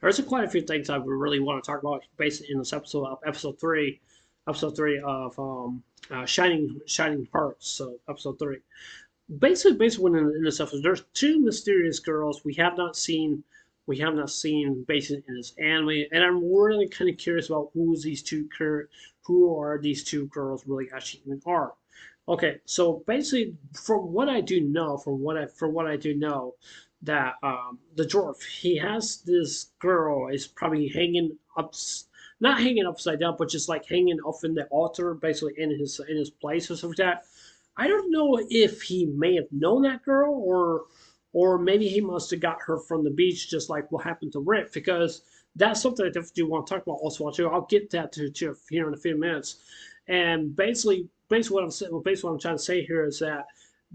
there's quite a few things I really want to talk about based in this episode of episode three of Shining Hearts. So episode three. Basically, in this episode, there's two mysterious girls we have not seen basically in this anime, and I'm really kind of curious about who are these two girls really actually even are. Okay, so basically, from what I do know, from what I do know, that the dwarf he has this girl is probably hanging up, not hanging upside down, but just like hanging up in the altar, basically in his place or something like that. I don't know if he may have known that girl or maybe he must have got her from the beach, just like what happened to Rick, because that's something I definitely want to talk about also too. I'll get that to here in a few minutes. And basically what I'm trying to say here is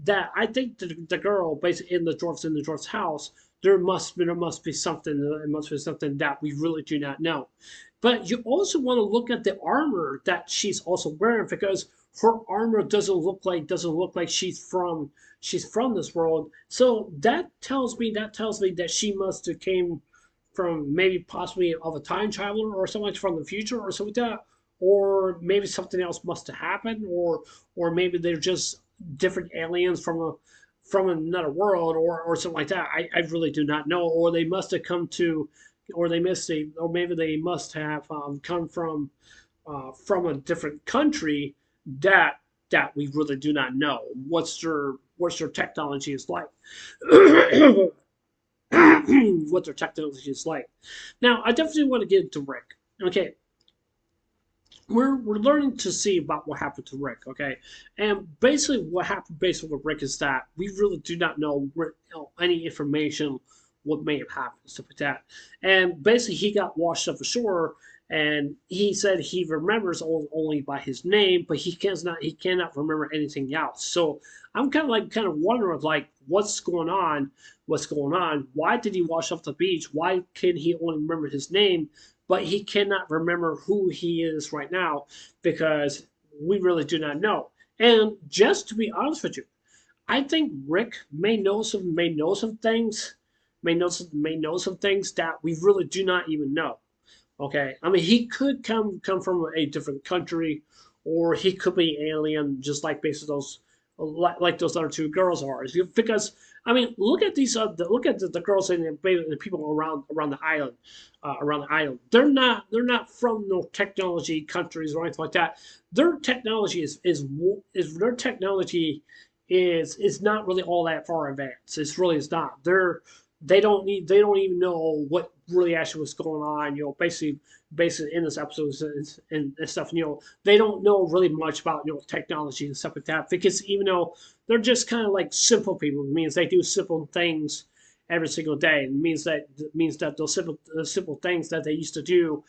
that I think the girl basically in the dwarf's house, there must be something that we really do not know. But you also want to look at the armor that she's also wearing, because her armor doesn't look like she's from this world. So that tells me that she must have came from maybe possibly of a time traveler or something from the future or something like that. Or maybe something else must have happened, or maybe they're just different aliens from another world or something like that. I really do not know. Or they must have come to, or maybe they must have come from a different country that we really do not know what's their technology is like. What their technology is like. Now, I definitely want to get into Rick. Okay, we're learning to see about what happened to Rick. Okay, and basically what happened basically with Rick is that we really do not know, any information what may have happened, stuff like that. And basically he got washed up ashore, and he said he remembers only by his name, but he cannot remember anything else. So I'm kind of wondering like what's going on. Why did he wash off the beach? Why can he only remember his name, but he cannot remember who he is right now? Because we really do not know. And just to be honest with you, I think Rick may know some things, may know some things that we really do not even know. Okay, I mean he could come from a different country, or he could be alien, just like basically those like those other two girls are. Because I mean, look at look at the girls and the people around the island, around the island. They're not from no technology countries or anything like that. Their technology is their technology is not really all that far advanced. It's really is not. They don't even know what really actually was going on. Basically in this episode and stuff. They don't know really much about technology and stuff like that, because even though they're just kind of like simple people, it means they do simple things every single day. It means that those simple things that they used to do,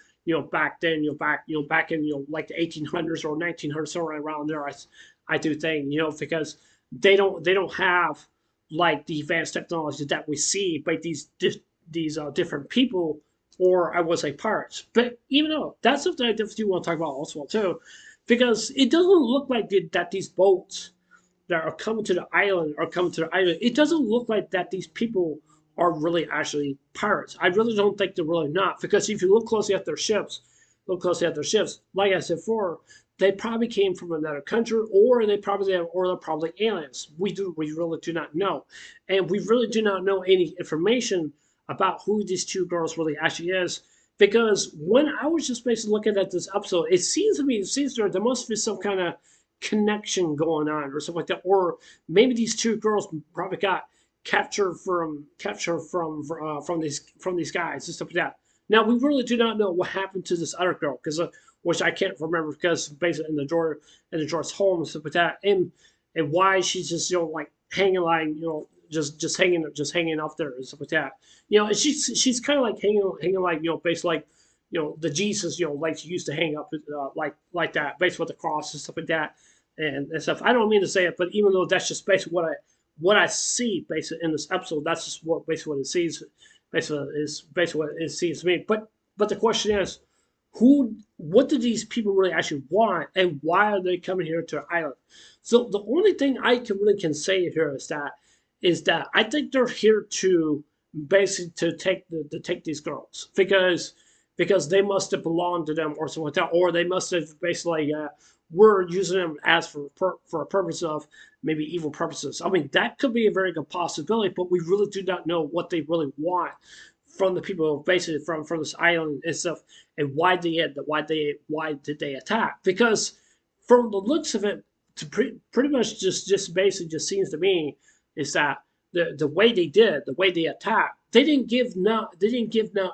back then, back in like the 1800s or 1900s, somewhere around there. I do think, because they don't have like the advanced technology that we see by these different people, or I would say pirates. But even though that's something I definitely want to talk about also too, because it doesn't look like that these boats that are coming to the island are coming to the island. It doesn't look like that these people are really actually pirates. I really don't think they're really not, because if you look closely at their ships, like I said before, they probably came from another country, or they're probably aliens. We really do not know, and we really do not know any information about who these two girls really actually is. Because when I was just basically looking at this episode, it seems there must be some kind of connection going on or something like that, or maybe these two girls probably got captured from these guys and stuff like that. Now we really do not know what happened to this other girl, because which I can't remember, because basically in the George's home and stuff like that, and why she's just like hanging like just hanging up there and stuff like that. And she's kind of like hanging like basically like the Jesus like she used to hang up like that, basically with the cross and stuff like that and stuff. I don't mean to say it, but even though that's just basically what I see basically in this episode, that's just what basically what it sees. Basically what it seems to me. But the question is, what do these people really actually want, and why are they coming here to the island? So the only thing I can say here is that I think they're here to basically to take these girls because they must have belonged to them or something like that, or they must have basically were using them as for a purpose of maybe evil purposes. I mean, that could be a very good possibility, but we really do not know what they really want from the people basically from this island and stuff, and why did they attack? Because from the looks of it, to pretty much just basically just seems to me is that the way the way they attacked, they didn't give now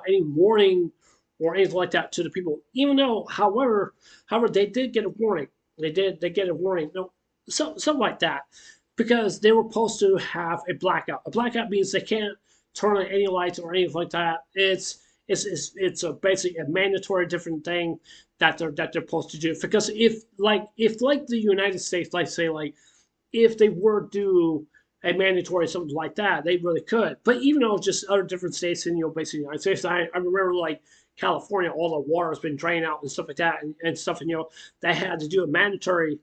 any warning or anything like that to the people. Even though, however, they did get a warning. They get a warning. No, something like that, because they were supposed to have a blackout. A blackout means they can't turn on any lights or anything like that. It's a basically a mandatory different thing that they're supposed to do. Because if like the United States, like say like if they were to do a mandatory something like that, they really could. But even though just other different states in basically the United States, I remember like California, all the water has been drained out and stuff like that, and stuff, and they had to do a mandatory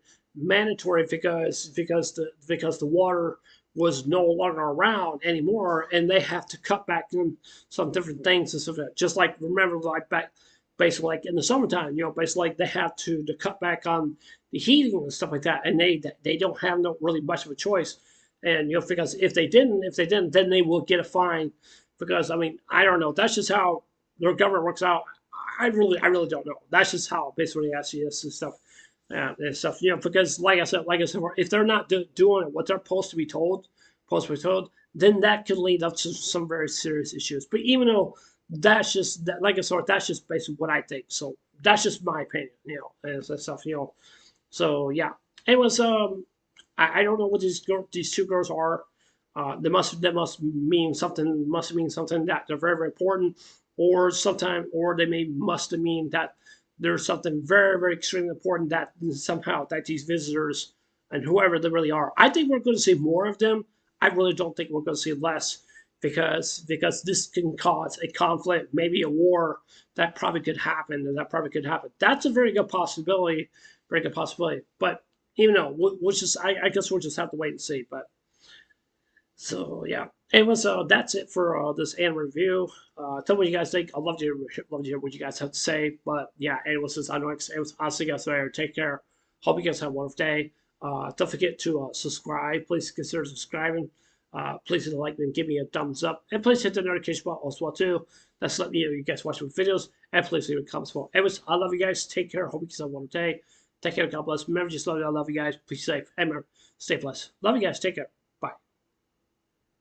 because the water was no longer around anymore, and they have to cut back on some different things and stuff like that. Just like remember like back basically like in the summertime, basically like they have to cut back on the heating and stuff like that, and they don't have no really much of a choice. And because if they didn't, then they will get a fine. Because I mean, I don't know. That's just how their government works out. I really don't know. That's just how basically actually is and stuff. And stuff, because like I said, if they're not doing what they're supposed to be told, then that could lead up to some very serious issues. But even though that's just that, like I said, that's just basically what I think. So that's just my opinion, and stuff, So yeah, it was I don't know what these two girls are. They must mean something. Must mean something that they're very important, or they must mean that there's something very extremely important that somehow that these visitors and whoever they really are. I think we're going to see more of them. I really don't think we're going to see less because this can cause a conflict, maybe a war that probably could happen. That's a very good possibility. Very good possibility. But I guess we'll just have to wait and see. But so yeah, anyways, that's it for this anime review. Tell me what you guys think. I'd love to hear what you guys have to say. But yeah, anyways, I'll see you guys later. Take care. Hope you guys have a wonderful day. Don't forget to subscribe. Please consider subscribing. Please hit the like and give me a thumbs up. And please hit the notification bell as well too. That's let me know you guys watch my videos. And please leave a comment as well. Anyways, I love you guys. Take care. Hope you guys have a wonderful day. Take care. God bless. Remember, just love you. I love you guys. Be safe. And remember, stay blessed. Love you guys. Take care.